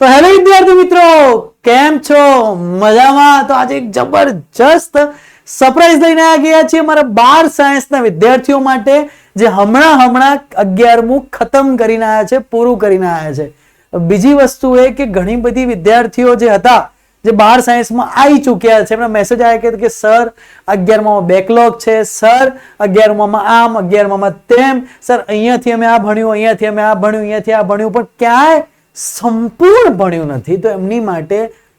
તો હેલો વિદ્યાર્થી મિત્રો, કેમ છો? મજામાં? તો આજે એક જબરજસ્ત સરપ્રાઈઝ લઈને આ ગયા છીએ અમારા 12 સાયન્સના વિદ્યાર્થીઓ માટે, જે હમણાં 11મું ખતમ કરીને આવ્યા છે, પૂરું કરીને આવ્યા છે. બીજી વસ્તુ એ કે ઘણી બધી વિદ્યાર્થીઓ જે હતા, જે 12 સાયન્સમાં આવી ચૂક્યા છે, એમના મેસેજ આવ્યા કે સર 11માં બેકલોગ છે, સર 11માં આમ, 11માં તેમ, સર અહીંયાથી અમે આ ભણ્યું, અહીંયાથી અમે આ ભણ્યું, અહીંયાથી આ ભણ્યું, પણ ક્યાંય સંપૂર્ણ ભણ્યું નથી. તો એમની માટે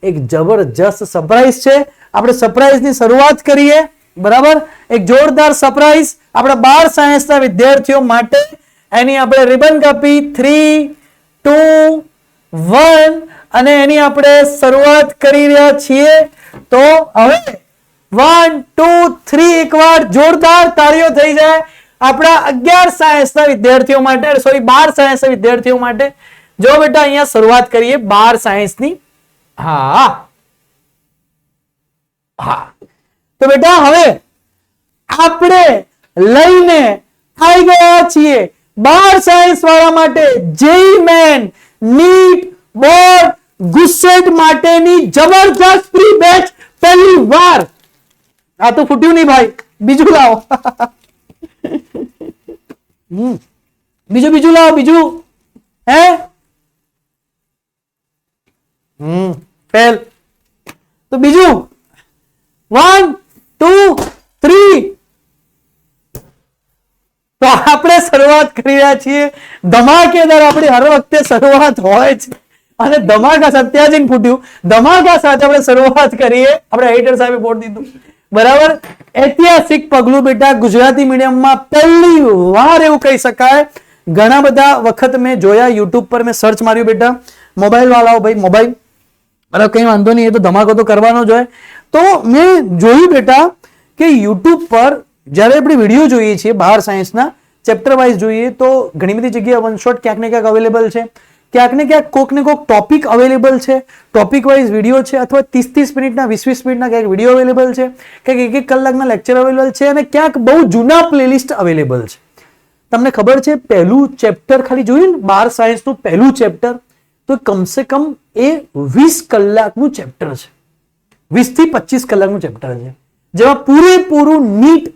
એક જબરજસ્ત સરપ્રાઈઝ છે. આપણે સરપ્રાઈઝની શરૂઆત કરીએ, બરાબર? એક જોરદાર સરપ્રાઈઝ આપણા 12 સાયન્સના વિદ્યાર્થીઓ માટે. એની આપણે રિબન કાપી 3, 2, 1 અને એની આપણે શરૂઆત કરી રહ્યા છીએ. તો હવે 1, 2, 3 એકવાર જોરદાર તાળીઓ થઈ જાય આપણા 11 સાયન્સના વિદ્યાર્થીઓ માટે, સોરી 12 સાયન્સના વિદ્યાર્થીઓ માટે. જો બેટા અહીંયા શરૂઆત કરીએ 12 સાયન્સની. હા, તો બેટા હવે આપણે લઈને આવી ગયા છીએ 12 સાયન્સ વાળા માટે જેઈ મેન, નીટ, બોર્ડ, ગુસ્સેટ માટેની જબરજસ્ત પ્રી બેચ પહેલી વાર. આ તો ફૂટ્યું નહીં ભાઈ, બીજું લાવો. બીજું લાવો, બીજું. હે ફેલ. તો બીજું 1, 2, 3. તો આપણે શરૂઆત કરી રહ્યા છીએ ધમાકેદાર. આપણી હર વખતે શરૂઆત હોય છે અને ધમાકા સાથે ત્યાં જઈને ફૂટ્યું. ધમાકા સાથે આપણે શરૂઆત કરીએ. આપણે એડિટર સાહેબે બોર્ડ દીધું, બરાબર? ઐતિહાસિક પગલું બેટા, ગુજરાતી મીડિયમમાં પહેલી વાર એવું કહી શકાય. ઘણા બધા વખત મેં જોયા, યુટ્યુબ પર મેં સર્ચ માર્યું બેટા. મોબાઈલ વાળાઓ ભાઈ, મોબાઈલ, બરાબર, કઈ વાંધો નહીં, એ તો ધમાકો તો કરવાનો જ હોય. તો મેં જોયું બેટા કે યુટ્યુબ પર જ્યારે આપણે વિડીયો જોઈએ છીએ 12 સાયન્સના ચેપ્ટર વાઇઝ જોઈએ, તો ઘણી બધી જગ્યાએ વન શોટ ક્યાંક ને ક્યાંક અવેલેબલ છે, ક્યાંક ને ક્યાંક કોક ને કોક ટોપિક અવેલેબલ છે, ટોપિક વાઇઝ વિડીયો છે, અથવા 30-30 મિનિટના 20-20 મિનિટના ક્યાંક વિડીયો અવેલેબલ છે, ક્યાંક 1-1 કલાકના લેક્ચર અવેલેબલ છે, અને ક્યાંક બહુ જૂના પ્લેલિસ્ટ અવેલેબલ છે. તમને ખબર છે, પહેલું ચેપ્ટર ખાલી જોયું ને 12 સાયન્સનું પહેલું ચેપ્ટર, તો કમસે કમ એ 20 કલાકનું ચેપ્ટર છે, 20 થી 25 કલાકનું ચેપ્ટર છે, જેમાં પૂરેપૂરું નીટ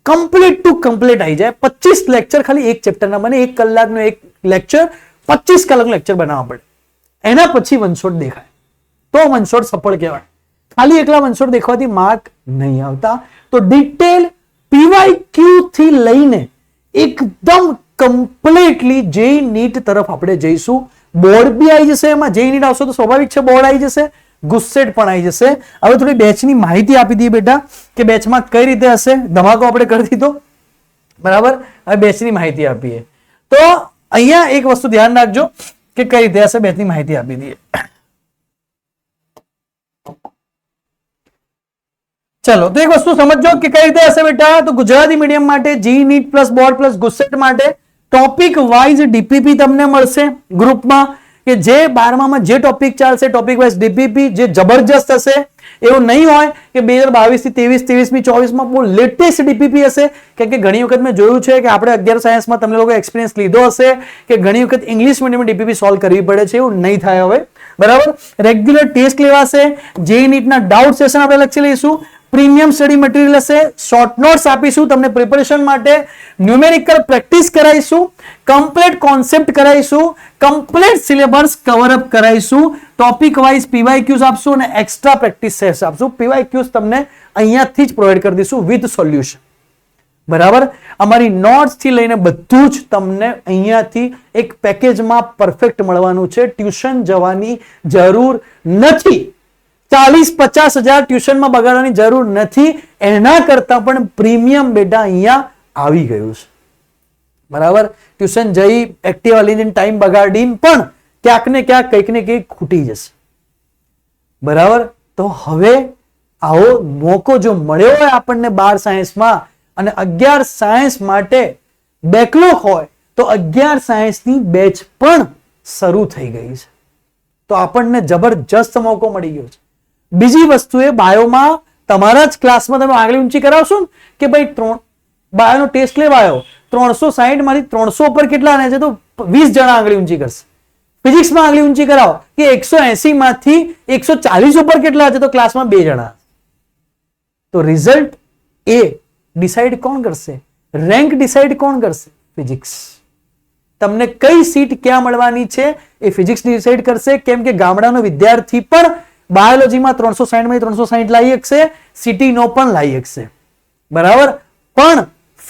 કમ્પ્લીટ ટુ કમ્પ્લીટ આવી જાય. 25 લેક્ચર ખાલી એક ચેપ્ટરના બને, 1 કલાકનો એક લેક્ચર, 25 કલાકનું લેક્ચર બનાવવા પડે. એના પછી વનશોટ દેખાય તો વનશોટ સફળ કહેવાય. ખાલી એકલા વનશોટ દેખવાથી માર્ક નહીં આવતા. તો ડિટેલ પીવાયક્યુ થી લઈને એકદમ કમ્પ્લીટલી જેઈ નીટ તરફ આપણે જઈશું. બોર્ડ બી આવી જશે, એમાં જેઈ નીટ આવશે તો સ્વાભાવિક છે બોર્ડ આવી જશે, ગુસ્સેટ પણ આવી જશે. હવે થોડી બેચની માહિતી આપી દઈએ બેટા કે બેચમાં કઈ રીતે હશે. ધમાકો આપણે કરી દીધો, બરાબર? હવે બેચની માહિતી આપીએ. તો અહીંયા એક વસ્તુ ધ્યાન રાખજો કે કઈ રીતે હશે, બેચની માહિતી આપી દઈએ. ચલો, તો એક વસ્તુ સમજો કે કઈ રીતે હશે બેટા. તો ગુજરાતી મીડિયમ માટે JEE NEET plus board plus GUJCET માટે ટોપિક વાઇઝ ડીપીપી તમને મળશે ગ્રુપમાં, કે જે 12માં જે ટોપિક ચાલશે ટોપિક વાઇઝ ડીપીપી જે જબરજસ્ત હશે. એવું નહીં હોય કે 2022 થી 23, 23, 24માં બહુ લેટેસ્ટ ડીપીપી હશે. કેમ કે ઘણી વખત મેં જોયું છે કે આપણે 11 સાયન્સમાં તમને લોકો એક્સપિરિયન્સ લીધો હશે કે ઘણી વખત ઇંગ્લિશ મીડિયમ ડીપીપી સોલ્વ કરવી પડે છે. એવું નહીં થાય હવે, બરાબર? રેગ્યુલર ટેસ્ટ લેવાશે, જેઈ નીટના ડાઉટ સેશન આપણે લખી લઈશું, પ્રીમિયમ સ્ટડી મટીરિયલ હશે, શોર્ટ નોટ્સ આપીશું તમને પ્રિપેરેશન માટે, ન્યુમેરિકલ પ્રેક્ટિસ કરાવીશું, કમ્પ્લીટ કોન્સેપ્ટ કરાવીશું, કમ્પ્લીટ સિલેબસ કવર અપ કરાવીશું, ટોપિક વાઇઝ પીવાયક્યુઝ આપશું અને એક્સ્ટ્રા પ્રેક્ટિસ સેટ્સ આપશું. પીવાયક્યુઝ તમને અહીંયાથી જ પ્રોવાઈડ કરી દઈશું વિથ સોલ્યુશન, બરાબર? અમારી નોટ્સ થી લઈને બધું જ તમને અહીંયાથી એક પેકેજમાં પરફેક્ટ મળવાનું છે. ટ્યુશન જવાની જરૂર નથી, 40-50 હજાર ટ્યુશનમાં બગાડવાની જરૂર નથી. એના કરતા પણ પ્રીમિયમ બેટા અહીંયા આવી ગયું છે, બરાબર? ટ્યુશન જઈ એક્ટિવા લઈને ટાઈમ બગાડીને પણ ક્યાંક ને ક્યાંક કંઈક ને કંઈક ખૂટી જશે, બરાબર? તો હવે આવો મોકો જો મળ્યો હોય આપણને 12 સાયન્સમાં અને 11 સાયન્સ માટે બેકલોગ હોય, તો 11 સાયન્સની બેચ પણ શરૂ થઈ ગઈ છે. તો આપણને જબરજસ્ત મોકો મળી ગયો છે. બીજી વસ્તુ એ, બાયોમાં તમારા જ ક્લાસમાં તમે આગળ ઊંચી કરાવશો ને કે ભાઈ બાયોનો ટેસ્ટ લેવાયો, 360 માંથી 300 પર કેટલા આને છે તો 20 જણા આંગળી ઊંચી કરશે. ફિઝિક્સમાં આંગળી ઊંચી કરાવો કે 180 માંથી 140 ઉપર કેટલા છે, તો ક્લાસમાં 2 જણા. તો રિઝલ્ટ એ ડિસાઈડ કોણ કરશે? રેન્ક ડિસાઈડ કોણ કરશે? ફિઝિક્સ. તમને કઈ સીટ ક્યાં મળવાની છે એ ફિઝિક્સ ડિસાઈડ કરશે. કેમ કે ગામડાનો વિદ્યાર્થી પણ બાયોલોજીમાં 360 માંથી 360 લાવી શકશે, સિટીનો પણ લાવી શકશે. બરાબર, પણ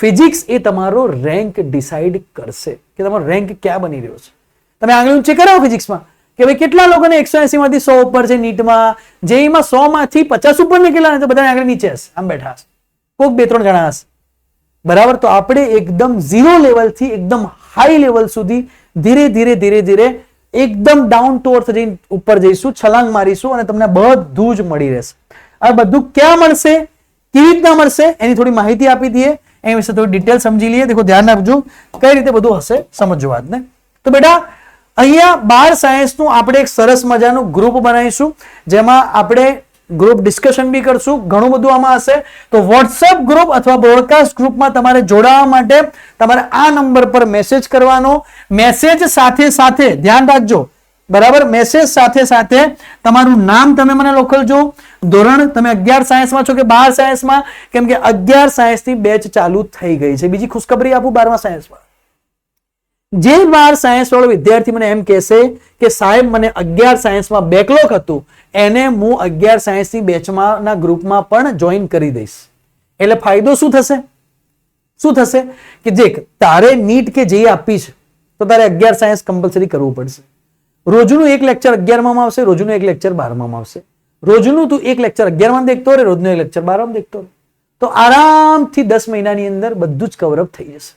ફિઝિક્સ એ તમારો રેન્ક ડિસાઈડ કરશે કે તમારો રેન્ક ક્યાં બની રહ્યો છે. તમે આંગળી ઊંચી કરાવો ફિઝિક્સમાં કે ભાઈ કેટલા લોકોને 180 માંથી 100 ઉપર છે નીટમાં, જેઈમાં 100 માંથી 50 ઉપર ને કેટલા, તો બધા આંગળી નીચે હશે, આમ બેઠા હશે, કોઈક 2-3 જણા હશે. બરાબર, તો આપણે એકદમ 0 લેવલથી એકદમ હાઈ લેવલ સુધી ધીરે ધીરે ધીરે ધીરે એકદમ ડાઉન ટુ અર્થ જઈને ઉપર જઈશું, છલાંગ મારીશું અને તમને બધું જ મળી રહેશે. આ બધું ક્યાં મળશે, કેવી રીતના મળશે, એની થોડી માહિતી આપી દઈએ, એની વિશે થોડી ડિટેલ સમજી લઈએ. દેખો, ધ્યાન રાખજો કઈ રીતે બધું હશે, સમજો વાતને. તો બેટા અહીંયા 12 સાયન્સનું આપણે એક સરસ મજાનું ગ્રુપ બનાવીશું, જેમાં આપણે ગ્રુપ ડિસ્કશન બી કરશું, ઘણું બધું આમાં હશે. તો વોટ્સએપ ગ્રુપ અથવા બ્રોડકાસ્ટ ગ્રુપમાં તમારે જોડાવા માટે તમારે આ નંબર પર મેસેજ કરવાનો. મેસેજ સાથે સાથે ધ્યાન રાખજો, બરાબર, મેસેજ સાથે સાથે તમારું નામ તમે મને મોકલજો, ધોરણ તમે 11 સાયન્સમાં છો કે 12 સાયન્સમાં, કેમ કે 11 સાયન્સની બેચ ચાલુ થઈ ગઈ છે. બીજી ખુશખબરી આપું, 12મા સાયન્સમાં જે 12 સાયન્સ વાળો વિદ્યાર્થી મને એમ કહેશે કે સાહેબ મને 11 સાયન્સમાં બેકલોગ હતું, એને હું 11 સાયન્સની બેચમાં ના ગ્રુપમાં પણ જોઈન કરી દઈશ. એટલે ફાયદો શું થશે? શું થશે કે જે તારે નીટ કે જે આપી છે તો તારે 11 સાયન્સ કમ્પલસરી કરવું પડશે. રોજનું એક લેક્ચર 11માં આવશે, રોજનું એક લેક્ચર 12માં આવશે. રોજનું તું એક લેક્ચર 11માં દેખતો રહે, રોજનું એક લેક્ચર 12માં દેખતો રહે, તો આરામથી 10 મહિનાની અંદર બધું જ કવરઅપ થઈ જશે.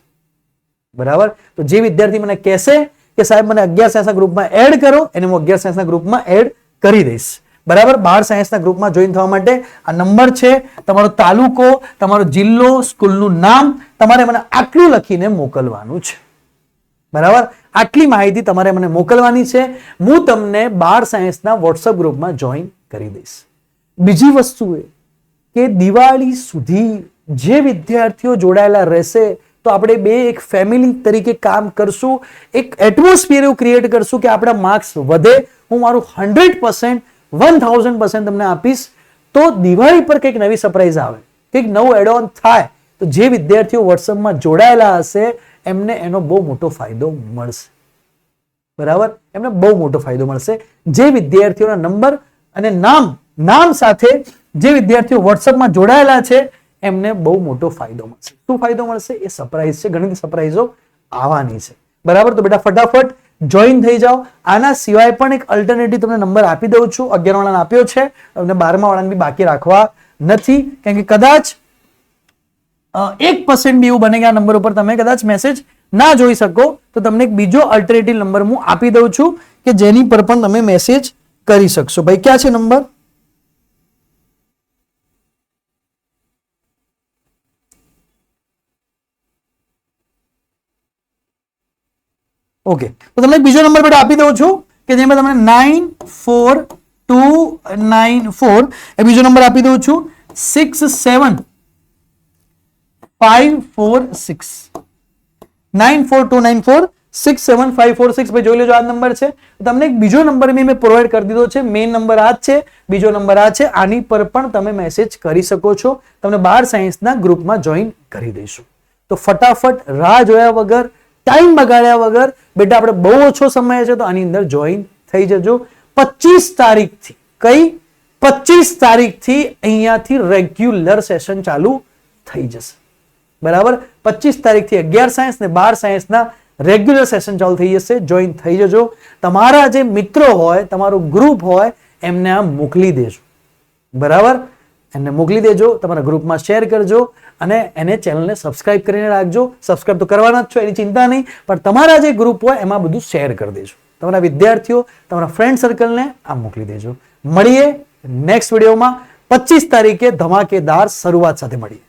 બરાબર, તો જે વિદ્યાર્થી મને કહેશે કે સાહેબ મને 11 સાયન્સના ગ્રુપમાં એડ કરો, એને હું 11 સાયન્સના ગ્રુપમાં એડ કરી દઈશ. બરાબર, 12 સાયન્સના ગ્રુપમાં જોઈન થવા માટે આ નંબર છે, તમારો તાલુકો, તમારો જિલ્લો, સ્કૂલનું નામ, તમારે મને આટલું લખીને મોકલવાનું છે. બરાબર, આટલી માહિતી તમારે મને મોકલવાની છે, હું તમને 12 સાયન્સના વોટ્સએપ ગ્રુપમાં જોઈન કરી દઈશ. બીજી વસ્તુ એ કે દિવાળી સુધી જે વિદ્યાર્થીઓ જોડાયેલા રહેશે તો આપણે બે એક ફેમિલી તરીકે કામ કરશું, એક એટમોસ્ફિયર એવું ક્રિએટ કરશું કે આપણા માર્ક્સ વધે. હું મારું 100% 1000% તમને આપીશ. તો દિવાળી પર કંઈક નવી સરપ્રાઈઝ આવે, કંઈક નવું એડ ઓન થાય, તો જે વિદ્યાર્થીઓ વોટ્સએપમાં જોડાયેલા હશે એમને એનો બહુ મોટો ફાયદો મળશે. બરાબર, એમને બહુ મોટો ફાયદો મળશે. જે વિદ્યાર્થીઓના નંબર અને નામ સાથે જે વિદ્યાર્થીઓ વોટ્સએપમાં જોડાયેલા છે એમને બહુ મોટો ફાયદો મળશે. શું ફાયદો મળશે એ સરપ્રાઈઝ છે, ઘણી સરપ્રાઈઝો આવવાની છે. બરાબર, તો બેટા ફટાફટ જોઈન થઈ જાઓ. આના સિવાય પણ એક અલ્ટરનેટિવ તમને નંબર આપી દઉં છું. 11 વાળાને આપ્યો છે, તમને 12મા વાળાને બી બાકી રાખવા નથી, કેમ કે કદાચ 1% બી એવું બને કે આ નંબર ઉપર તમે કદાચ મેસેજ ના જોઈ શકો, તો તમને એક બીજો અલ્ટરનેટિવ નંબર હું આપી દઉં છું કે જેની પર પણ તમે મેસેજ કરી શકશો. ભાઈ ક્યાં છે નંબર? ઓકે, તો તમને બીજો નંબર બેટા આપી દઉં છું કે જેમાં તમને 94294 એ બીજો નંબર આપી દઉં છું, 67546 94294 67546. ભાઈ જોઈ લેજો, આ નંબર છે. તમને એક બીજો નંબર મેં પ્રોવાઈડ કરી દીધો છે. મેઇન નંબર આ જ છે, બીજો નંબર આ છે. આની પર પણ તમે મેસેજ કરી શકો છો, તમને 12 સાયન્સના ગ્રુપમાં જોઈન કરી દઈશું. તો ફટાફટ રાહ જોયા વગર, ટાઈમ બગાડ્યા વગર બેટા આપણે બહુ ઓછો સમય છે તો આની અંદર જોઈન થઈ જજો. 25 તારીખથી કઈ 25 તારીખથી અહીંયાથી રેગ્યુલર સેશન ચાલુ થઈ જશે. બરાબર, 25 તારીખથી 11 સાયન્સ ને 12 સાયન્સના રેગ્યુલર સેશન ચાલુ થઈ જશે. જોઈન થઈ જજો. તમારા જે મિત્રો હોય, તમારું ગ્રુપ હોય, એમને આ મોકલી દેજો. બરાબર, એમને મોકલી દેજો, તમારા ગ્રુપમાં શેર કરજો અને એને ચેનલને સબસ્ક્રાઇબ કરીને રાખજો. સબસ્ક્રાઇબ તો કરવાના જ છો, એની ચિંતા નહીં, પણ તમારા જે ગ્રુપ હોય એમાં બધું શેર કરી દેજો. તમારા વિદ્યાર્થીઓ, તમારા ફ્રેન્ડ સર્કલને આ મોકલી દેજો. મળીએ નેક્સ્ટ વિડીયોમાં 25 તારીખે ધમાકેદાર શરૂઆત સાથે મળીએ.